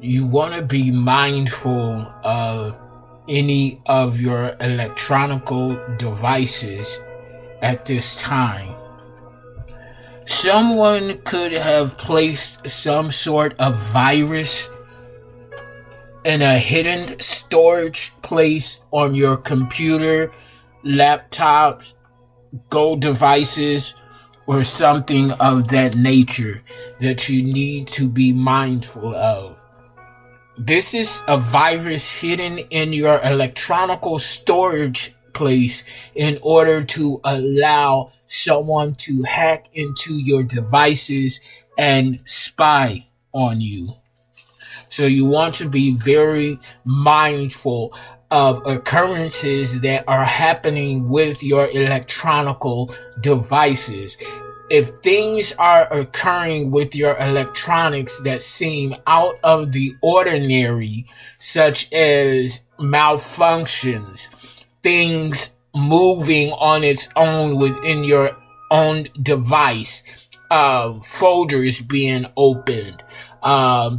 You want to be mindful of any of your electronical devices at this time. Someone could have placed some sort of virus in a hidden storage place on your computer, laptops, Go devices, or something of that nature that you need to be mindful of. This is a virus hidden in your electronical storage place in order to allow someone to hack into your devices and spy on you. So you want to be very mindful of occurrences that are happening with your electronical devices. If things are occurring with your electronics that seem out of the ordinary, such as malfunctions, things moving on its own within your own device, folders being opened,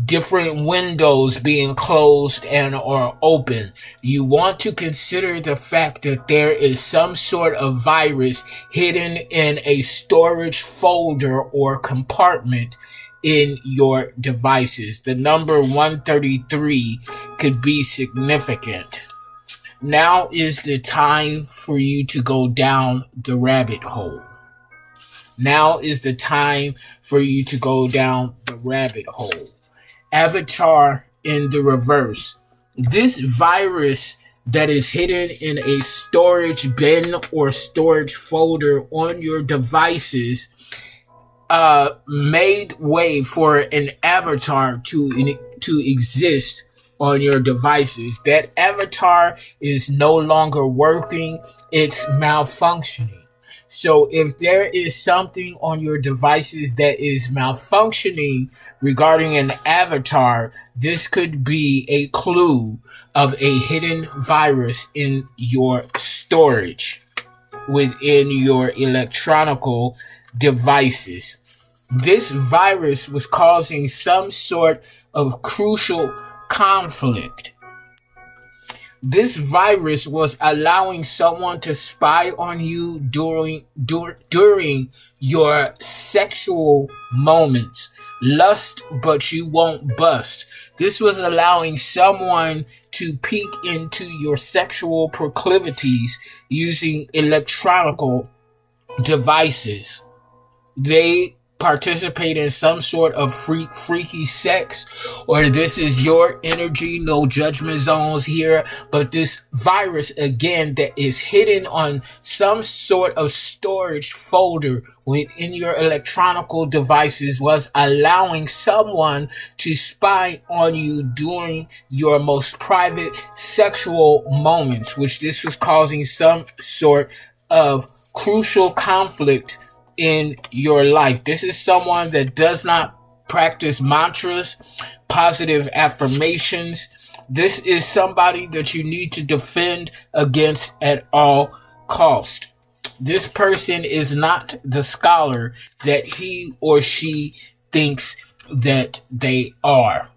different windows being closed and or open, you want to consider the fact that there is some sort of virus hidden in a storage folder or compartment in your devices. The number 133 could be significant. Now is the time for you to go down the rabbit hole. Now is the time for you to go down the rabbit hole. Avatar in the reverse. This virus that is hidden in a storage bin or storage folder on your devices made way for an avatar to exist on your devices. That avatar is no longer working, it's malfunctioning. So if there is something on your devices that is malfunctioning regarding an avatar, this could be a clue of a hidden virus in your storage within your electronical devices. This virus was causing some sort of crucial conflict. This virus was allowing someone to spy on you during your sexual moments. Lust, but you won't bust. This was allowing someone to peek into your sexual proclivities using electronical devices. They participate in some sort of freaky sex, or this is your energy, no judgment zones here, but this virus again that is hidden on some sort of storage folder within your electronical devices was allowing someone to spy on you during your most private sexual moments, which this was causing some sort of crucial conflict in your life. This is someone that does not practice mantras, positive affirmations. This is somebody that you need to defend against at all cost. This person is not the scholar that he or she thinks that they are.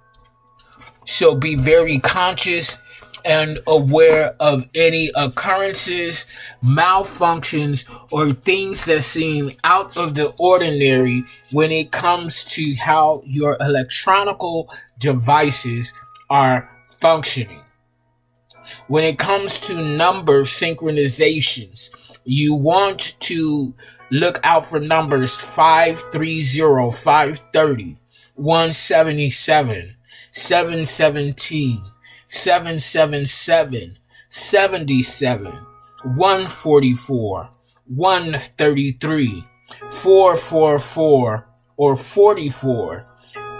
So be very conscious and aware of any occurrences, malfunctions, or things that seem out of the ordinary when it comes to how your electronical devices are functioning. When it comes to number synchronizations, you want to look out for numbers 530, 530, 177, 717, 777, 77, 144, 133, 444, or 44,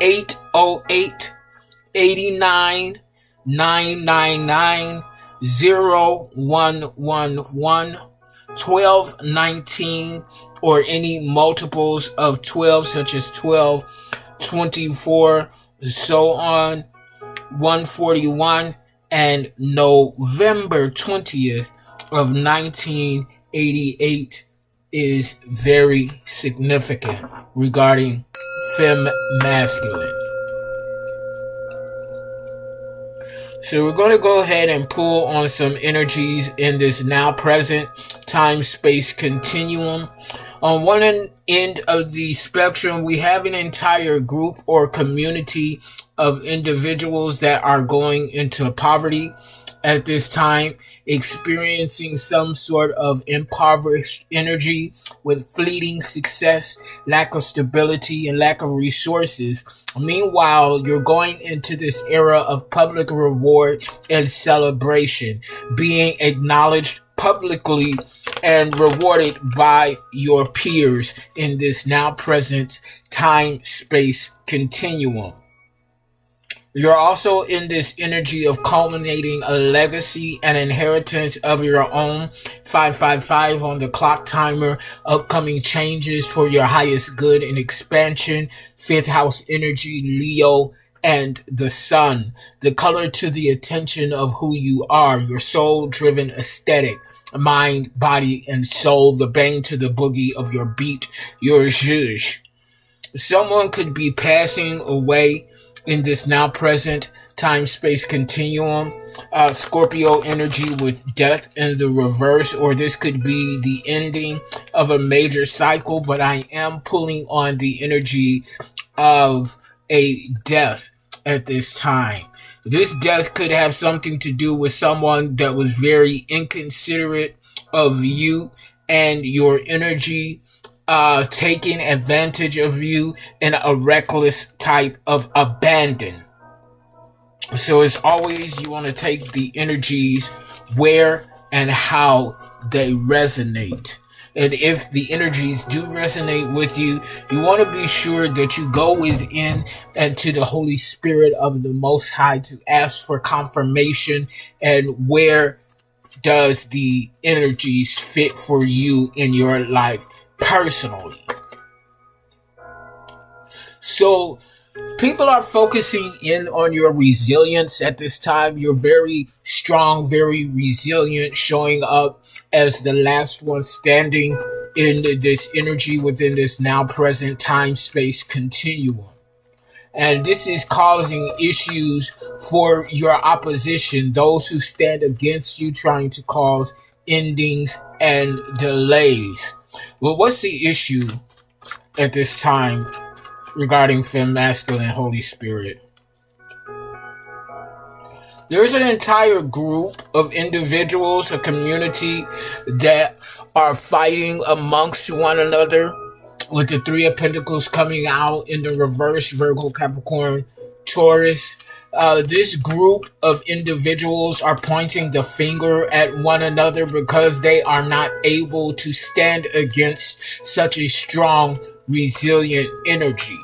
808, 89, 999, 0111, 1219, or any multiples of 12, such as 12, 24, so on, 141, and November 20th of 1988 is very significant regarding femme masculine. So we're going to go ahead and pull on some energies in this now present time-space continuum. On one end of the spectrum, we have an entire group or community of individuals that are going into poverty at this time, experiencing some sort of impoverished energy with fleeting success, lack of stability, and lack of resources. Meanwhile, you're going into this era of public reward and celebration, being acknowledged publicly and rewarded by your peers in this now present time-space continuum. You're also in this energy of culminating a legacy and inheritance of your own. 555 on the clock timer. Upcoming changes for your highest good and expansion. Fifth house energy, Leo and the sun. The color to the attention of who you are. Your soul-driven aesthetic. Mind, body, and soul. The bang to the boogie of your beat. Your zhuzh. Someone could be passing away in this now present time-space continuum. Scorpio energy with death in the reverse, or this could be the ending of a major cycle, but I am pulling on the energy of a death at this time. This death could have something to do with someone that was very inconsiderate of you and your energy, taking advantage of you in a reckless type of abandon. So it's always you want to take the energies where and how they resonate. And if the energies do resonate with you, you want to be sure that you go within and to the Holy Spirit of the Most High to ask for confirmation and where does the energies fit for you in your life personally. So people are focusing in on your resilience at this time. You're very strong, very resilient, showing up as the last one standing in this energy within this now present time space continuum. And this is causing issues for your opposition, those who stand against you, trying to cause endings and delays. Well, what's the issue at this time regarding femme masculine Holy Spirit? There's an entire group of individuals, a community that are fighting amongst one another, with the Three of Pentacles coming out in the reverse, Virgo, Capricorn, Taurus. This group of individuals are pointing the finger at one another because they are not able to stand against such a strong, resilient energy.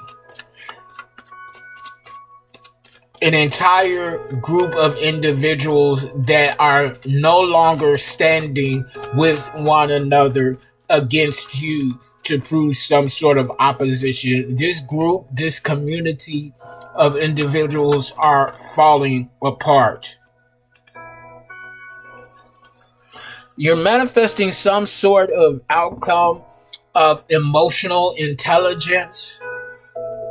An entire group of individuals that are no longer standing with one another against you to prove some sort of opposition. This group, this community of individuals are falling apart. You're manifesting some sort of outcome of emotional intelligence.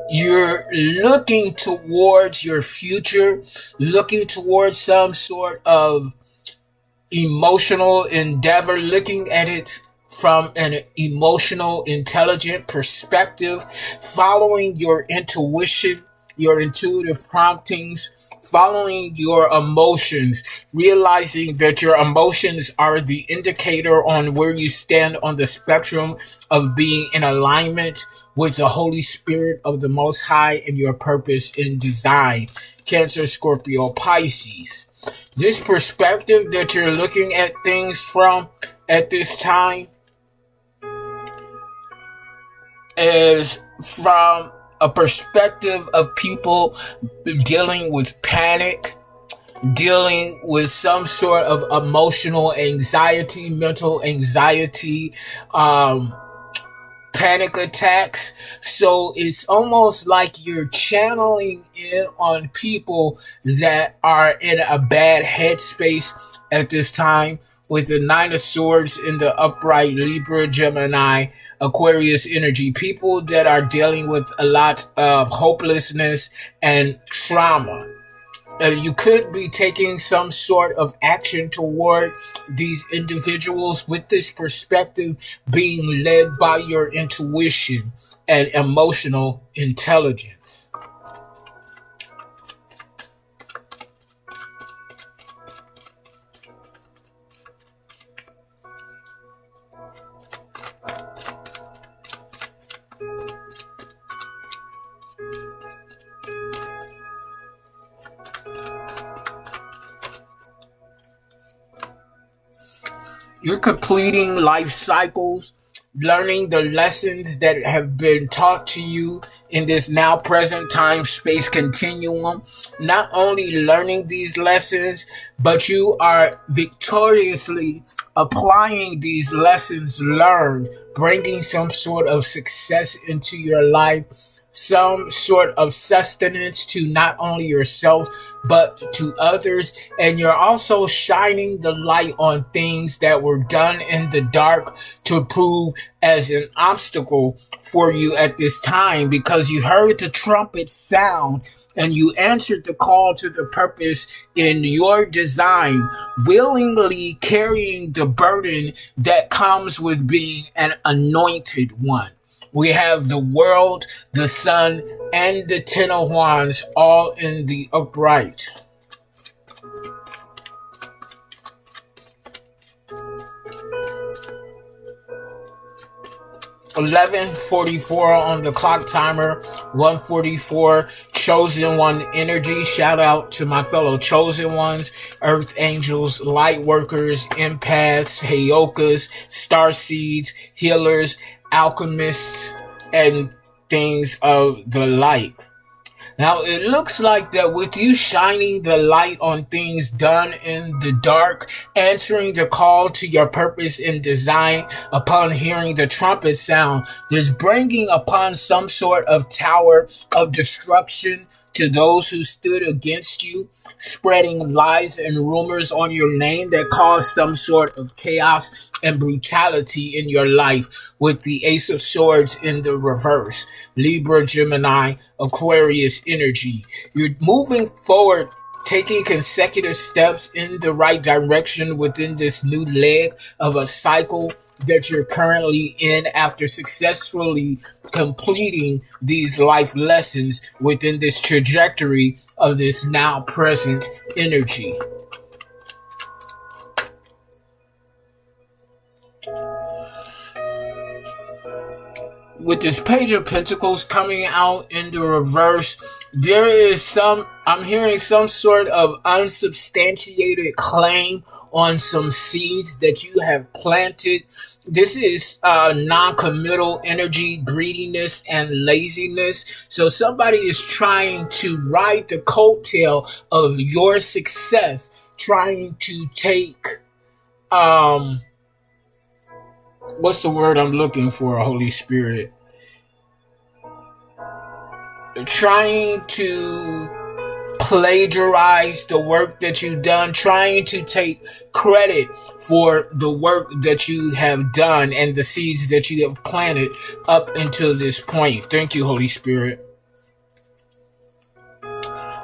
You're looking towards your future, looking towards some sort of emotional endeavor, looking at it from an emotional, intelligent perspective, following your intuition, your intuitive promptings, following your emotions, realizing that your emotions are the indicator on where you stand on the spectrum of being in alignment with the Holy Spirit of the Most High and your purpose in design. Cancer, Scorpio, Pisces. This perspective that you're looking at things from at this time is from a perspective of people dealing with panic, dealing with some sort of emotional anxiety, mental anxiety, panic attacks. So it's almost like you're channeling in on people that are in a bad headspace at this time, with the Nine of Swords in the upright, Libra, Gemini, Aquarius energy. People that are dealing with a lot of hopelessness and trauma. You could be taking some sort of action toward these individuals with this perspective being led by your intuition and emotional intelligence. You're completing life cycles, learning the lessons that have been taught to you in this now present time space continuum. Not only learning these lessons, but you are victoriously applying these lessons learned, bringing some sort of success into your life, some sort of sustenance to not only yourself but to others. And you're also shining the light on things that were done in the dark to prove as an obstacle for you at this time, because you heard the trumpet sound and you answered the call to the purpose in your design, willingly carrying the burden that comes with being an anointed one. We have the world, the sun, and the Ten of Wands all in the upright. (11:44) on the clock timer. 1:44. Chosen One energy. Shout out to my fellow chosen ones, earth angels, light workers, empaths, heyokas, starseeds, healers, alchemists, and things of the like. Now, it looks like that with you shining the light on things done in the dark, answering the call to your purpose in design upon hearing the trumpet sound, there's bringing upon some sort of tower of destruction to those who stood against you, spreading lies and rumors on your name that caused some sort of chaos and brutality in your life, with the Ace of Swords in the reverse. Libra, Gemini, Aquarius energy. You're moving forward, taking consecutive steps in the right direction within this new leg of a cycle that you're currently in after successfully completing these life lessons within this trajectory of this now present energy. With this Page of Pentacles coming out in the reverse, there is I'm hearing some sort of unsubstantiated claim on some seeds that you have planted. This is non-committal energy, greediness, and laziness. So somebody is trying to ride the coattail of your success, trying to take, what's the word I'm looking for, Holy Spirit? Trying to plagiarize the work that you've done, trying to take credit for the work that you have done and the seeds that you have planted up until this point. Thank you, Holy Spirit.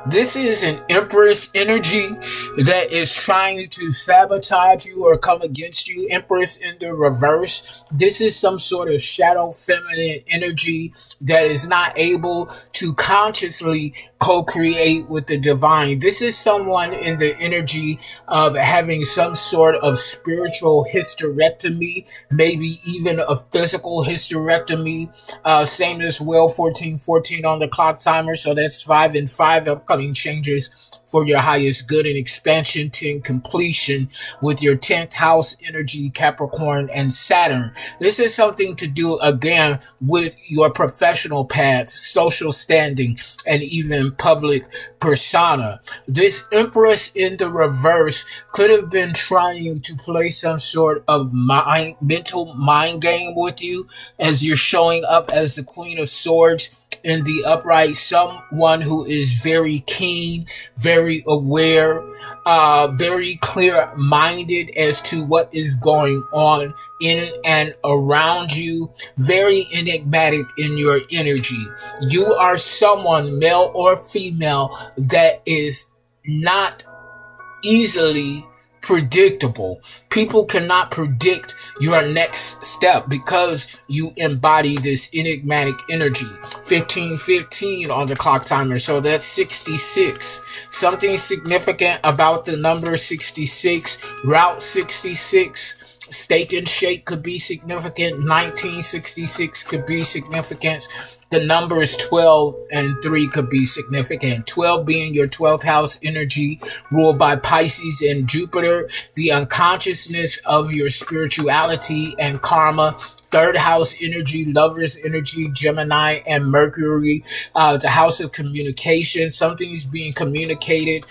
This is an Empress energy that is trying to sabotage you or come against you. Empress in the reverse. This is some sort of shadow feminine energy that is not able to consciously co create with the divine. This is someone in the energy of having some sort of spiritual hysterectomy, maybe even a physical hysterectomy. Same as well, 1414 on the clock timer. So that's 5 and 5 upcoming changes for your highest good and expansion to completion with your 10th house energy, Capricorn and Saturn. This is something to do again with your professional path, social standing, and even public persona. This Empress in the reverse could have been trying to play some sort of mental mind game with you as you're showing up as the Queen of Swords in the upright, someone who is very keen, very aware, very clear minded as to what is going on in and around you, very enigmatic in your energy. You are someone, male or female, that is not easily predictable. People cannot predict your next step because you embody this enigmatic energy. 1515 on the clock timer, so that's 66. Something significant about the number 66, Route 66. Steak and Shake could be significant. 1966 could be significant. The numbers 12 and 3 could be significant. 12 being your 12th house energy, ruled by Pisces and Jupiter, the unconsciousness of your spirituality and karma. Third house energy, lovers energy, Gemini and Mercury, the house of communication. Something is being communicated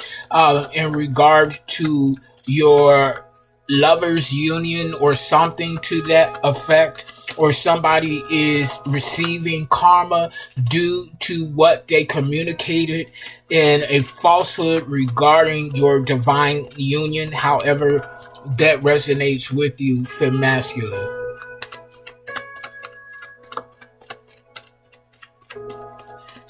in regard to your lovers union or something to that effect, or somebody is receiving karma due to what they communicated in a falsehood regarding your divine union, however that resonates with you, fem masculine.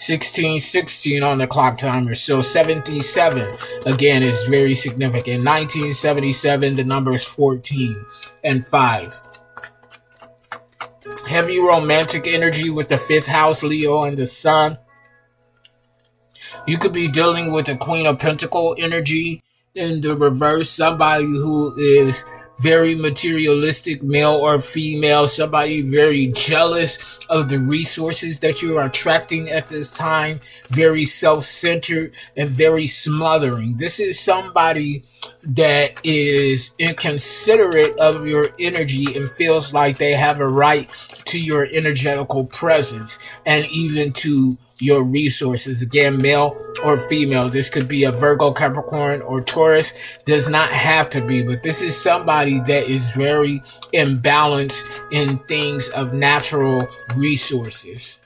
1616 on the clock timer, so 77 again is very significant. 1977, the number is 14 and 5. Heavy romantic energy with the 5th house, Leo and the Sun. You could be dealing with a Queen of Pentacle energy in the reverse, somebody who is very materialistic, male or female, somebody very jealous of the resources that you are attracting at this time, very self-centered and very smothering. This is somebody that is inconsiderate of your energy and feels like they have a right to your energetical presence and even to your resources. Again, male or female. This could be a Virgo, Capricorn, or Taurus. Does not have to be, but this is somebody that is very imbalanced in things of natural resources.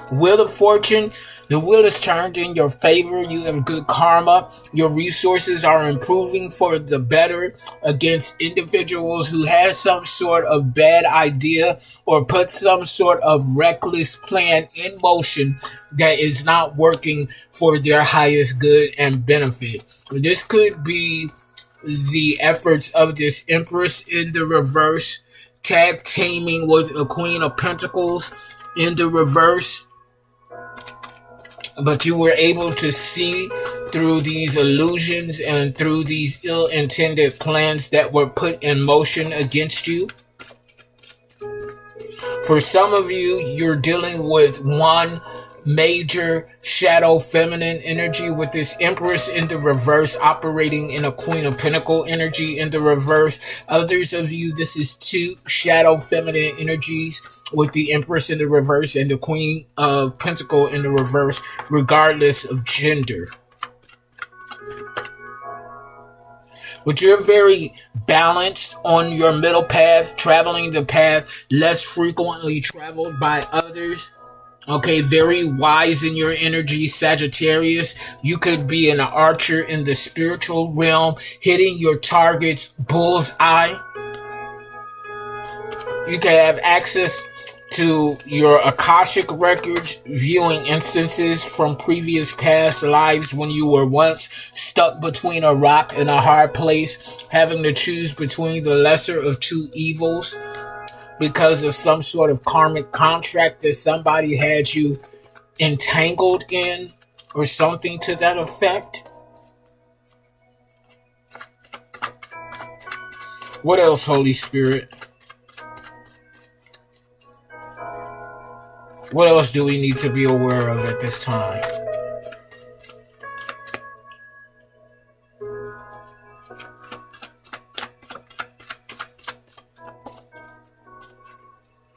Wheel of Fortune, the wheel is turned in your favor. You have good karma. Your resources are improving for the better against individuals who have some sort of bad idea or put some sort of reckless plan in motion that is not working for their highest good and benefit. This could be the efforts of this Empress in the reverse, tag teaming with a Queen of Pentacles in the reverse. But you were able to see through these illusions and through these ill-intended plans that were put in motion against you. For some of you, you're dealing with one major shadow feminine energy with this Empress in the reverse operating in a Queen of Pentacle energy in the reverse. Others of you, this is two shadow feminine energies with the Empress in the reverse and the Queen of Pentacle in the reverse, regardless of gender. But you're very balanced on your middle path, traveling the path less frequently traveled by others. Okay, very wise in your energy, Sagittarius. You could be an archer in the spiritual realm, hitting your target's bullseye. You can have access to your Akashic records, viewing instances from previous past lives when you were once stuck between a rock and a hard place, having to choose between the lesser of two evils because of some sort of karmic contract that somebody had you entangled in, or something to that effect. What else, Holy Spirit? What else do we need to be aware of at this time?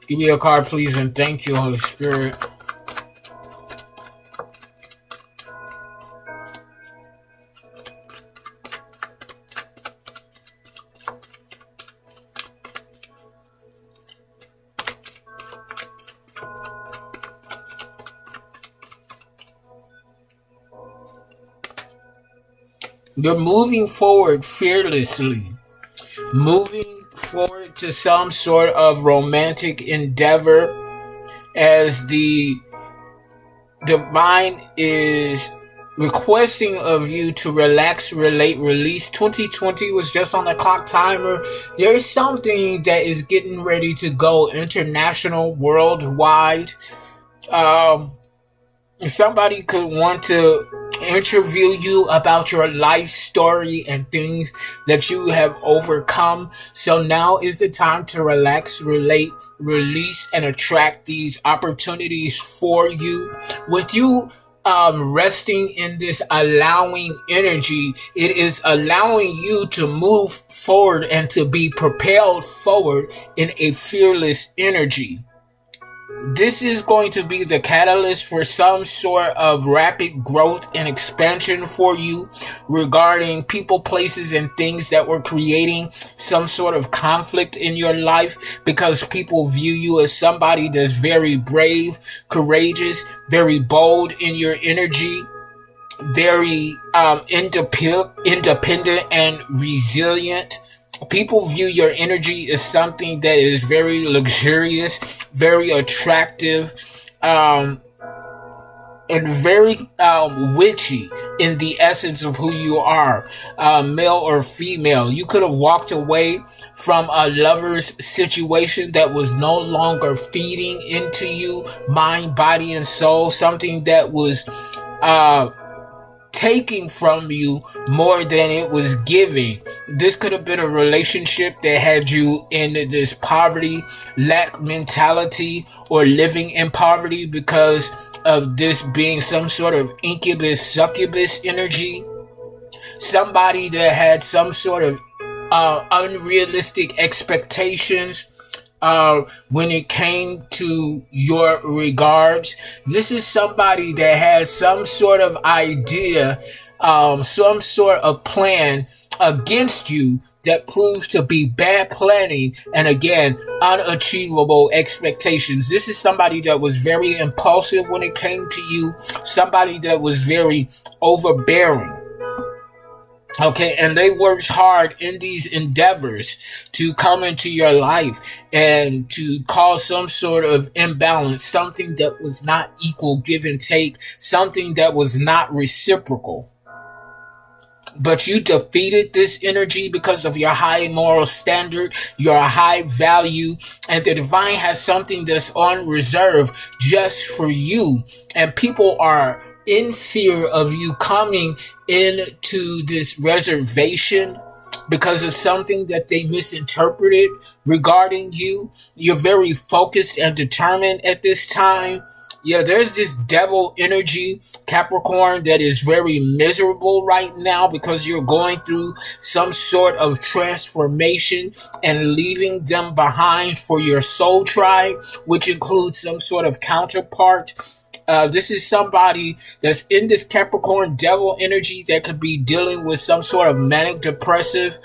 Give me a card, please, and thank you, Holy Spirit. You're moving forward fearlessly, moving forward to some sort of romantic endeavor as the divine is requesting of you to relax, relate, release. 2020 was just on the clock timer. There's something that is getting ready to go international, worldwide. Somebody could want to interview you about your life story and things that you have overcome. So now is the time to relax, relate, release, and attract these opportunities for you. With you resting in this allowing energy, it is allowing you to move forward and to be propelled forward in a fearless energy. This is going to be the catalyst for some sort of rapid growth and expansion for you regarding people, places, and things that were creating some sort of conflict in your life, because people view you as somebody that's very brave, courageous, very bold in your energy, very independent and resilient. People view your energy as something that is very luxurious, very attractive, and very witchy in the essence of who you are, male or female. You could have walked away from a lover's situation that was no longer feeding into you, mind, body, and soul, something that was taking from you more than it was giving. This could have been a relationship that had you in this poverty, lack mentality, or living in poverty because of this being some sort of incubus, succubus energy. Somebody that had some sort of unrealistic expectations when it came to your regards. This is somebody that has some sort of idea, some sort of plan against you that proves to be bad planning and, again, unachievable expectations. This is somebody that was very impulsive when it came to you, somebody that was very overbearing. Okay, and they worked hard in these endeavors to come into your life and to cause some sort of imbalance, something that was not equal give and take, something that was not reciprocal. But you defeated this energy because of your high moral standard, your high value, and the divine has something that's on reserve just for you. And people are in fear of you coming into this reservation because of something that they misinterpreted regarding you. You're very focused and determined at this time. Yeah, there's this devil energy, Capricorn, that is very miserable right now because you're going through some sort of transformation and leaving them behind for your soul tribe, which includes some sort of counterpart. This is somebody that's in this Capricorn devil energy that could be dealing with some sort of manic depressive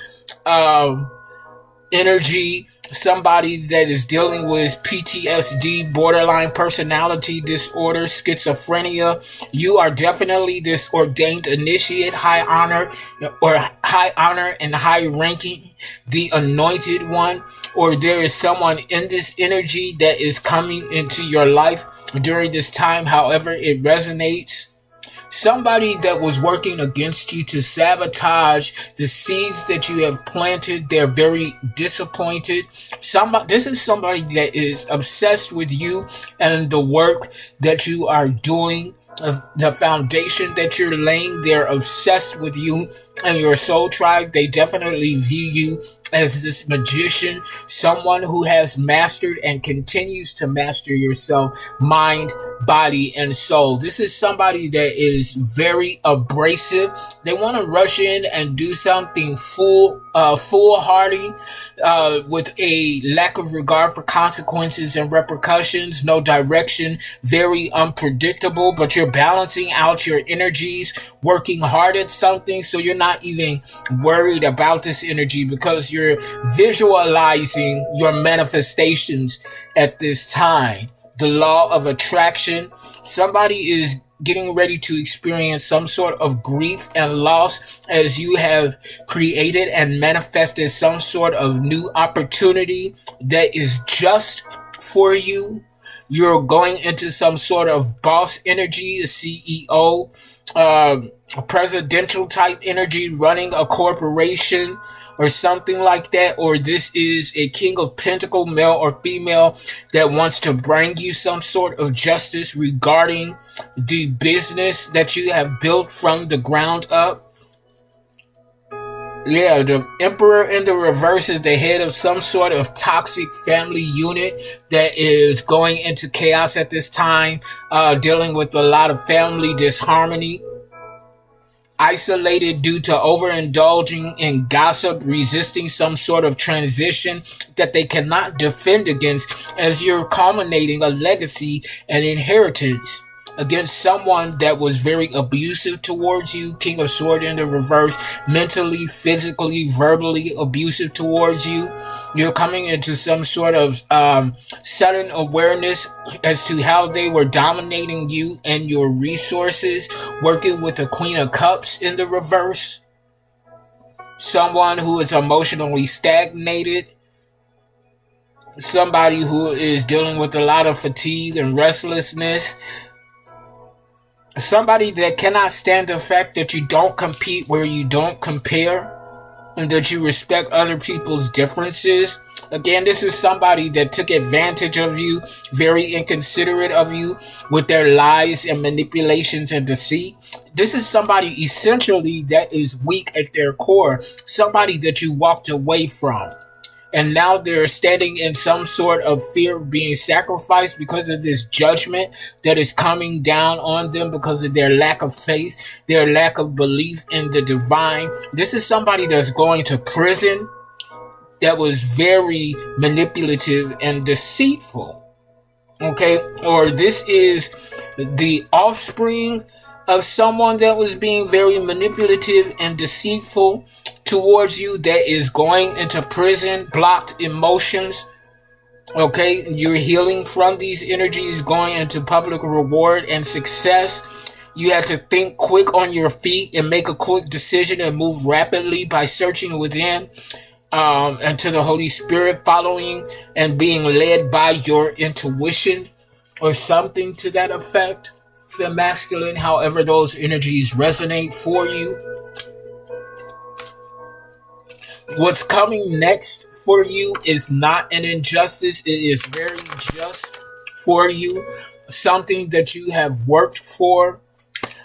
energy, somebody that is dealing with PTSD, borderline personality disorder, schizophrenia. You are definitely this ordained initiate, high honor and high ranking, the anointed one, or there is someone in this energy that is coming into your life during this time, however it resonates. Somebody that was working against you to sabotage the seeds that you have planted, they're very disappointed. This is somebody that is obsessed with you and the work that you are doing, the foundation that you're laying. They're obsessed with you and your soul tribe. They definitely view you as this magician, someone who has mastered and continues to master yourself, mind, body, and soul. This is somebody that is very abrasive. They want to rush in and do something foolhardy, with a lack of regard for consequences and repercussions, no direction, very unpredictable, but you're balancing out your energies, working hard at something, so you're not even worried about this energy because you're visualizing your manifestations at this time. The law of attraction. Somebody is getting ready to experience some sort of grief and loss as you have created and manifested some sort of new opportunity that is just for you. You're going into some sort of boss energy, a CEO, a presidential type energy, running a corporation or something like that. Or this is a king of pentacle, male or female, that wants to bring you some sort of justice regarding the business that you have built from the ground up. Yeah, the Emperor in the reverse is the head of some sort of toxic family unit that is going into chaos at this time, dealing with a lot of family disharmony. Isolated due to overindulging in gossip, resisting some sort of transition that they cannot defend against, as you're culminating a legacy and inheritance against someone that was very abusive towards you. King of Sword in the reverse, mentally, physically, verbally abusive towards you. You're coming into some sort of sudden awareness as to how they were dominating you and your resources, working with the Queen of Cups in the reverse. Someone who is emotionally stagnated. Somebody who is dealing with a lot of fatigue and restlessness. Somebody that cannot stand the fact that you don't compete where you don't compare, and that you respect other people's differences. Again, this is somebody that took advantage of you, very inconsiderate of you with their lies and manipulations and deceit. This is somebody essentially that is weak at their core, somebody that you walked away from. And now they're standing in some sort of fear of being sacrificed because of this judgment that is coming down on them because of their lack of faith, their lack of belief in the divine. This is somebody that's going to prison, that was very manipulative and deceitful. Okay? Or this is the offspring of someone that was being very manipulative and deceitful towards you, that is going into prison, blocked emotions. Okay, you're healing from these energies, going into public reward and success. You had to think quick on your feet and make a quick decision and move rapidly by searching within, and to the Holy Spirit, following and being led by your intuition or something to that effect. The masculine, however those energies resonate for you. What's coming next for you is not an injustice. It is very just for you. Something that you have worked for.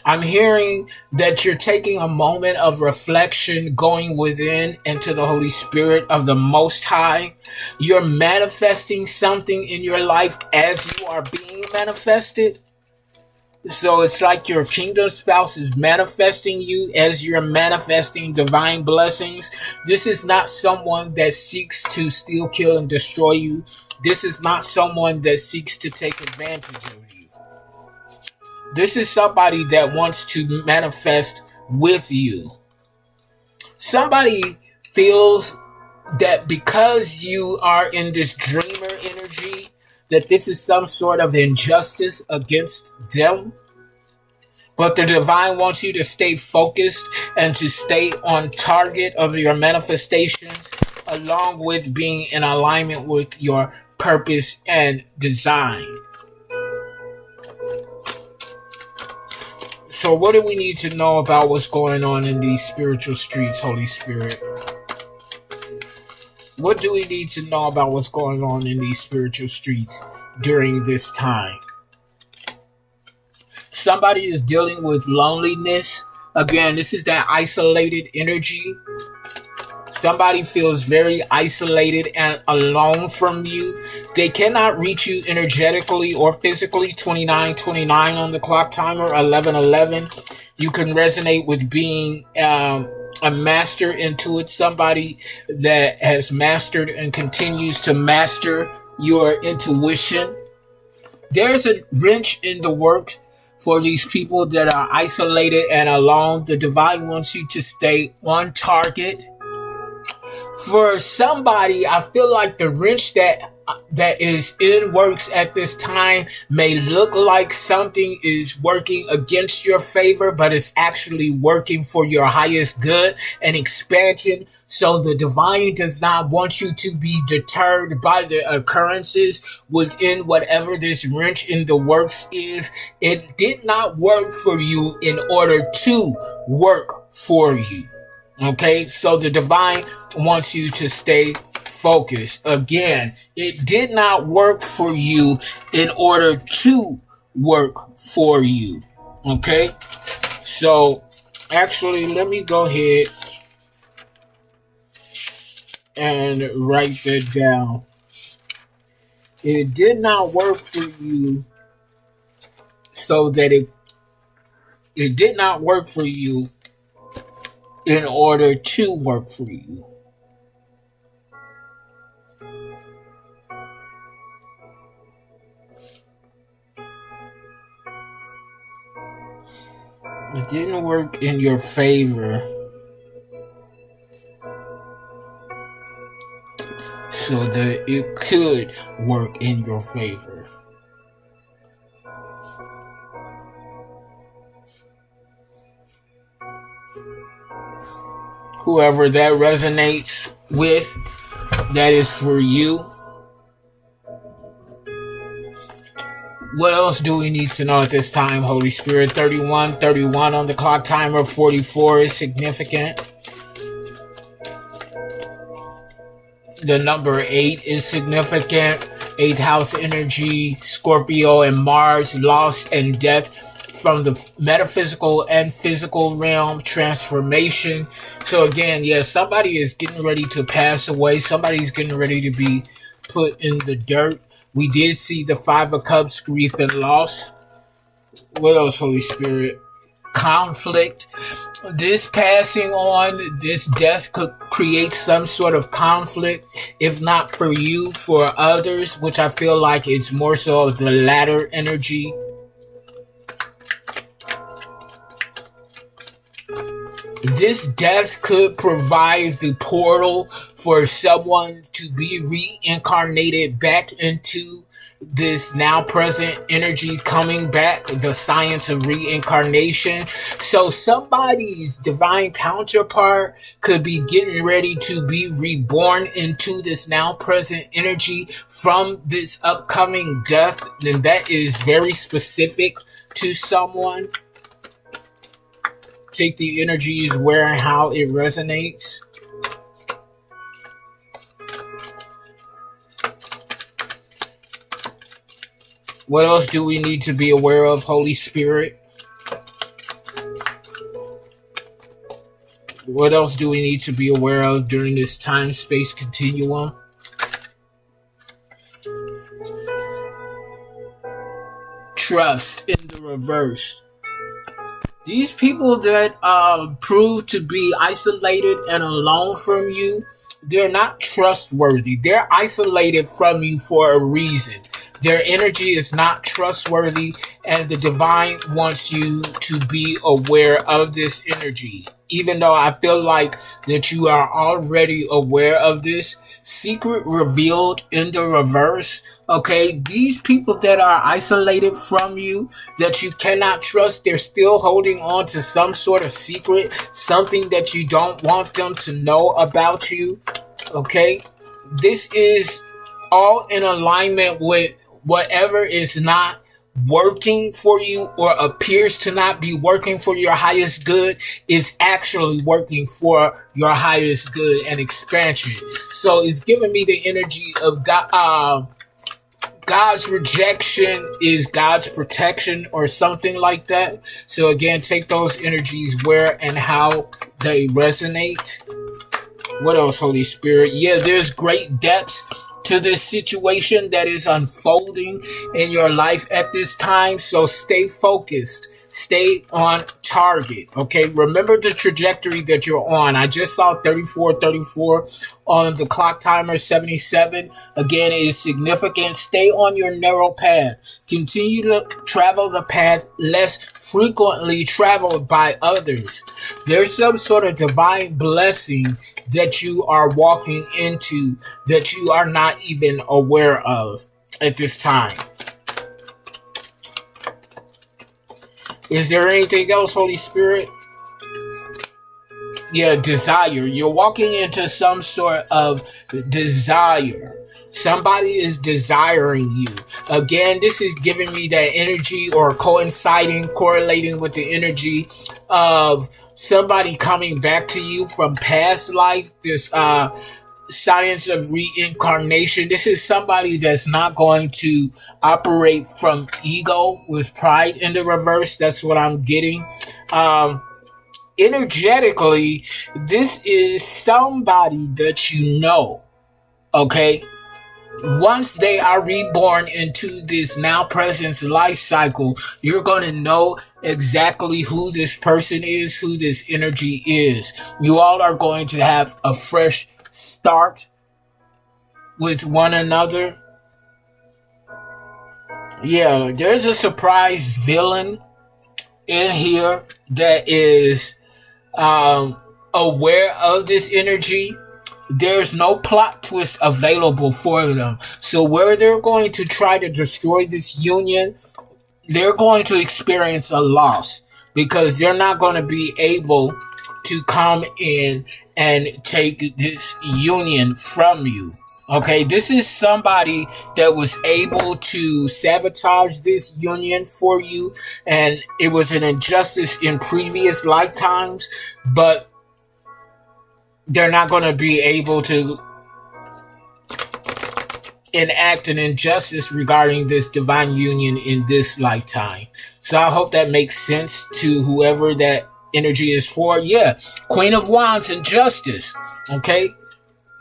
I'm hearing that you're taking a moment of reflection, going within into the Holy Spirit of the Most High. You're manifesting something in your life as you are being manifested. So it's like your kingdom spouse is manifesting you as you're manifesting divine blessings. This is not someone that seeks to steal, kill, and destroy you. This is not someone that seeks to take advantage of you. This is somebody that wants to manifest with you. Somebody feels that because you are in this dreamer energy, that this is some sort of injustice against them. But the divine wants you to stay focused and to stay on target of your manifestations, along with being in alignment with your purpose and design. So what do we need to know about what's going on in these spiritual streets, Holy Spirit? What do we need to know about what's going on in these spiritual streets during this time? Somebody is dealing with loneliness. Again, this is that isolated energy. Somebody feels very isolated and alone from you. They cannot reach you energetically or physically. 2929 on the clock timer, 1111. You can resonate with being a master intuit, somebody that has mastered and continues to master your intuition. There's a wrench in the works for these people that are isolated and alone. The divine wants you to stay on target. For somebody, I feel like the wrench that is in works at this time may look like something is working against your favor, but it's actually working for your highest good and expansion. So the divine does not want you to be deterred by the occurrences within whatever this wrench in the works is. It did not work for you in order to work for you. Okay, so the divine wants you to stay focused. Again, it did not work for you in order to work for you. Okay, so actually, let me go ahead and write that down. It did not work for you so that it did not work for you in order to work for you. It didn't work in your favor so that it could work in your favor. Whoever that resonates with, that is for you. What else do we need to know at this time, Holy Spirit? 31 on the clock timer, 44 is significant. The number 8 is significant. 8th house energy, Scorpio and Mars, loss and death from the metaphysical and physical realm, transformation. So again, yes, somebody is getting ready to pass away. Somebody's getting ready to be put in the dirt. We did see the 5 of Cups, grief and loss. What else, Holy Spirit? Conflict. This passing on, this death could create some sort of conflict, if not for you, for others, which I feel like it's more so of the latter energy. This death could provide the portal for someone to be reincarnated back into this now present energy, coming back, the science of reincarnation. So somebody's divine counterpart could be getting ready to be reborn into this now present energy from this upcoming death. And that is very specific to someone. Take the energies where and how it resonates. What else do we need to be aware of, Holy Spirit? What else do we need to be aware of during this time-space continuum? Trust in the reverse. These people that prove to be isolated and alone from you, they're not trustworthy. They're isolated from you for a reason. Their energy is not trustworthy, and the divine wants you to be aware of this energy. Even though I feel like that you are already aware of this, secret revealed in the reverse. Okay, these people that are isolated from you, that you cannot trust, they're still holding on to some sort of secret, something that you don't want them to know about you. Okay, this is all in alignment with whatever is not working for you or appears to not be working for your highest good is actually working for your highest good and expansion. So it's giving me the energy of God. God's rejection is God's protection or something like that. So again, take those energies where and how they resonate. What else, Holy Spirit? Yeah, there's great depths to this situation that is unfolding in your life at this time. So stay focused. Stay on target. Okay. Remember the trajectory that you're on. I just saw 34 on the clock timer. 77 again is significant. Stay on your narrow path. Continue to travel the path less frequently traveled by others. There's some sort of divine blessing that you are walking into that you are not even aware of at this time. Is there anything else, Holy Spirit? Yeah, desire. You're walking into some sort of desire. Somebody is desiring you. Again, this is giving me that energy or correlating with the energy of somebody coming back to you from past life. This science of reincarnation. This is somebody that's not going to operate from ego with pride in the reverse. That's what I'm getting. Energetically, this is somebody that you know. Okay. Once they are reborn into this now presence life cycle, you're going to know exactly who this person is, who this energy is. You all are going to have a fresh start with one another. Yeah, there's a surprise villain in here that is aware of this energy. There's no plot twist available for them. So where they're going to try to destroy this union, they're going to experience a loss because they're not going to be able to come in and take this union from you. Okay, this is somebody that was able to sabotage this union for you, and it was an injustice in previous lifetimes, but they're not going to be able to enact an injustice regarding this divine union in this lifetime. So I hope that makes sense to whoever that energy is for. Yeah, Queen of Wands and Justice. Okay,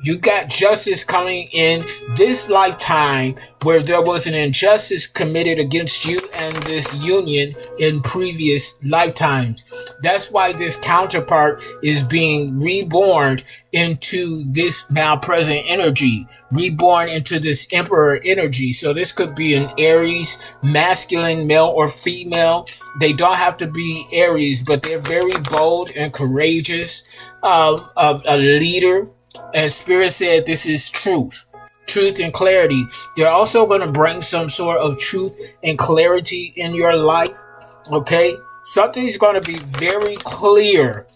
you got justice coming in this lifetime where there was an injustice committed against you and this union in previous lifetimes. That's why this counterpart is being reborn into this now present energy, reborn into this emperor energy. So this could be an Aries, masculine, male or female. They don't have to be Aries, but they're very bold and courageous, a leader. And Spirit said this is truth and clarity. They're also going to bring some sort of truth and clarity in your life. Okay, something's going to be very clear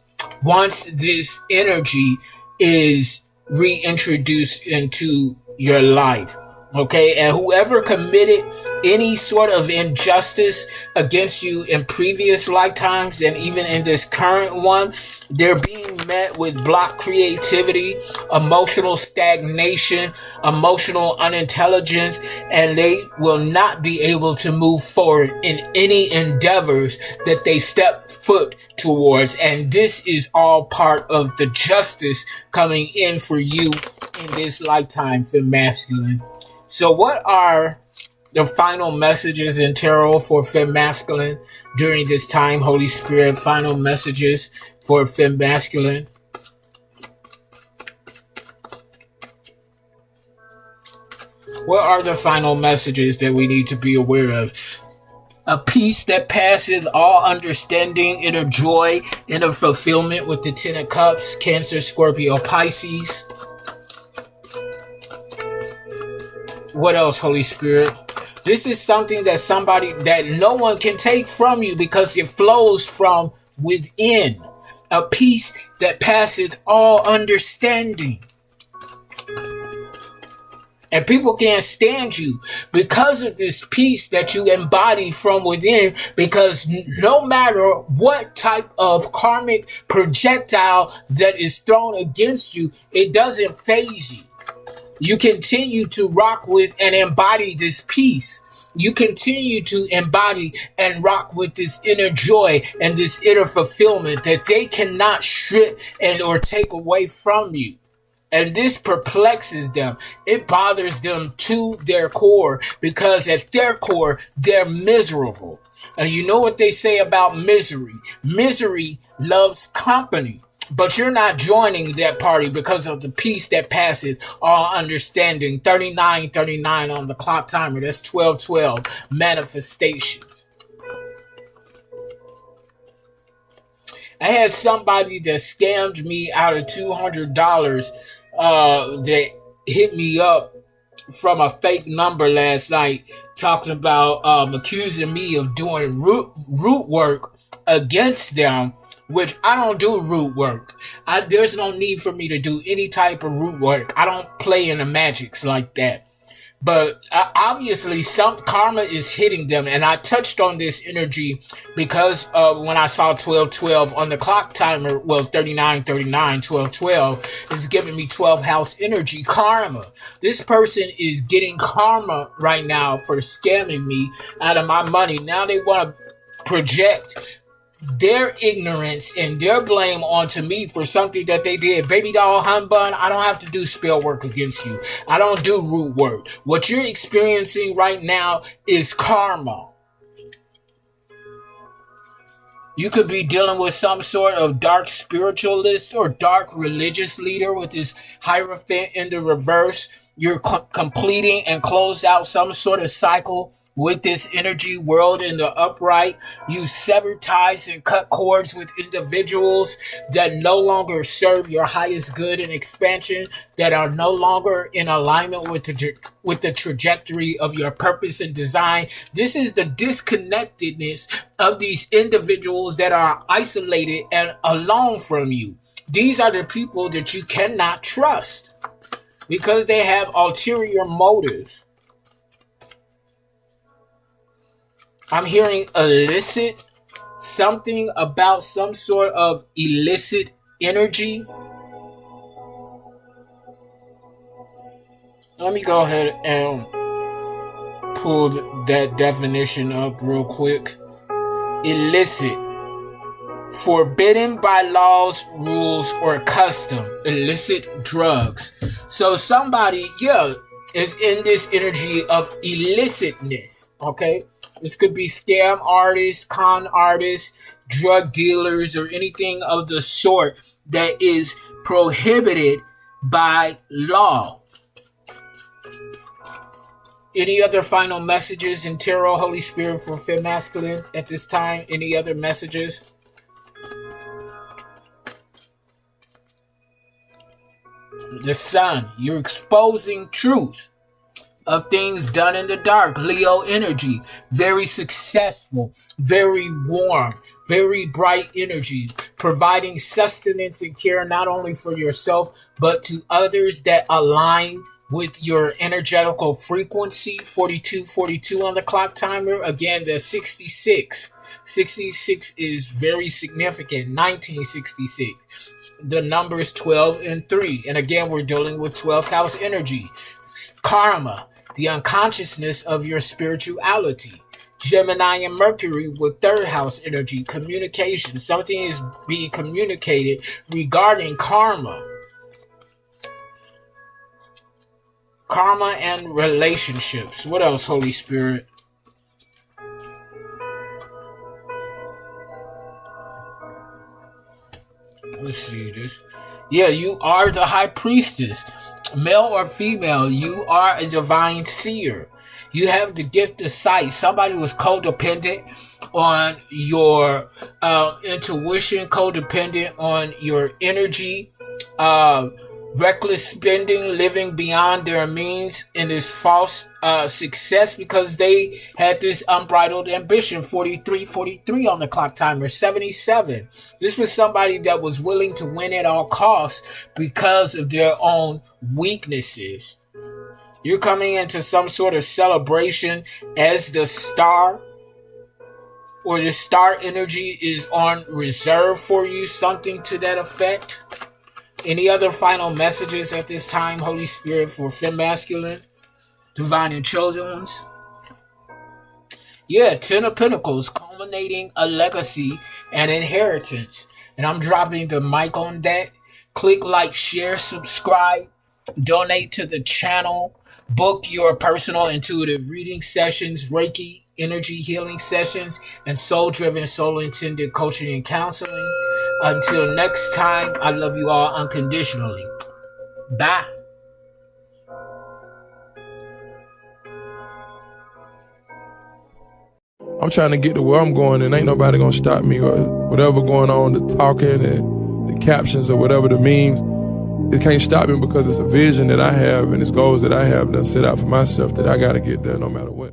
once this energy is reintroduced into your life. Okay, and whoever committed any sort of injustice against you in previous lifetimes and even in this current one, they're being met with blocked creativity, emotional stagnation, emotional unintelligence, and they will not be able to move forward in any endeavors that they step foot towards. And this is all part of the justice coming in for you in this lifetime for masculine. So what are the final messages in tarot for Fem Masculine during this time, Holy Spirit? Final messages for Fem Masculine. What are the final messages that we need to be aware of? A peace that passeth all understanding, inner joy, inner fulfillment with the Ten of Cups, Cancer, Scorpio, Pisces. What else, Holy Spirit? This is something that no one can take from you because it flows from within. A peace that passeth all understanding. And people can't stand you because of this peace that you embody from within, because no matter what type of karmic projectile that is thrown against you, it doesn't faze you. You continue to rock with and embody this peace. You continue to embody and rock with this inner joy and this inner fulfillment that they cannot strip and or take away from you. And this perplexes them. It bothers them to their core because at their core, they're miserable. And you know what they say about misery? Misery loves company. But you're not joining that party because of the peace that passes all understanding. 3939 on the clock timer. That's 1212 manifestations. I had somebody that scammed me out of $200 that hit me up from a fake number last night, talking about accusing me of doing root work against them, which I don't do root work. There's no need for me to do any type of root work. I don't play in the magics like that. But obviously some karma is hitting them, and I touched on this energy because when I saw 1212 on the clock timer, well, 3939, 1212 is giving me 12 house energy karma. This person is getting karma right now for scamming me out of my money. Now they want to project their ignorance and their blame onto me for something that they did. Baby doll humbug, I don't have to do spell work against you. I don't do root work. What you're experiencing right now is karma. You could be dealing with some sort of dark spiritualist or dark religious leader with this Hierophant in the reverse. You're completing and close out some sort of cycle with this energy world in the upright. You sever ties and cut cords with individuals that no longer serve your highest good and expansion, that are no longer in alignment with the trajectory of your purpose and design. This is the disconnectedness of these individuals that are isolated and alone from you. These are the people that you cannot trust because they have ulterior motives. I'm hearing illicit, something about some sort of illicit energy. Let me go ahead and pull that definition up real quick. Illicit. Forbidden by laws, rules, or custom. Illicit drugs. So somebody, is in this energy of illicitness, okay? This could be scam artists, con artists, drug dealers, or anything of the sort that is prohibited by law. Any other final messages in Tarot, Holy Spirit, for Fifth Masculine at this time? Any other messages? The Sun, you're exposing truth of things done in the dark. Leo energy, very successful, very warm, very bright energy, providing sustenance and care not only for yourself but to others that align with your energetical frequency. 4242 on the clock timer. Again, the 66 is very significant. 1966, the numbers 12 and 3, and again we're dealing with 12th house energy. Karma, the unconsciousness of your spirituality. Gemini and Mercury with third house energy. Communication. Something is being communicated regarding karma. Karma and relationships. What else, Holy Spirit? Let's see this. Yeah, you are the high priestess. Male or female, you are a divine seer. You have the gift of sight. Somebody was codependent on your intuition, codependent on your energy, reckless spending, living beyond their means, in this false success because they had this unbridled ambition. 43 on the clock timer, 77. This was somebody that was willing to win at all costs because of their own weaknesses. You're coming into some sort of celebration as the star, or the star energy is on reserve for you, something to that effect. Any other final messages at this time, Holy Spirit, for Fem Masculine, Divine and Chosen Ones? Yeah, 10 of Pentacles, culminating a legacy and inheritance. And I'm dropping the mic on that. Click like, share, subscribe, donate to the channel, book your personal intuitive reading sessions, Reiki, energy healing sessions, and soul-driven, soul-intended coaching and counseling. Until next time, I love you all unconditionally. Bye. I'm trying to get to where I'm going, and ain't nobody gonna stop me, or whatever going on, the talking and the captions or whatever the memes. It can't stop me because it's a vision that I have and it's goals that I have that I set out for myself that I gotta get there no matter what.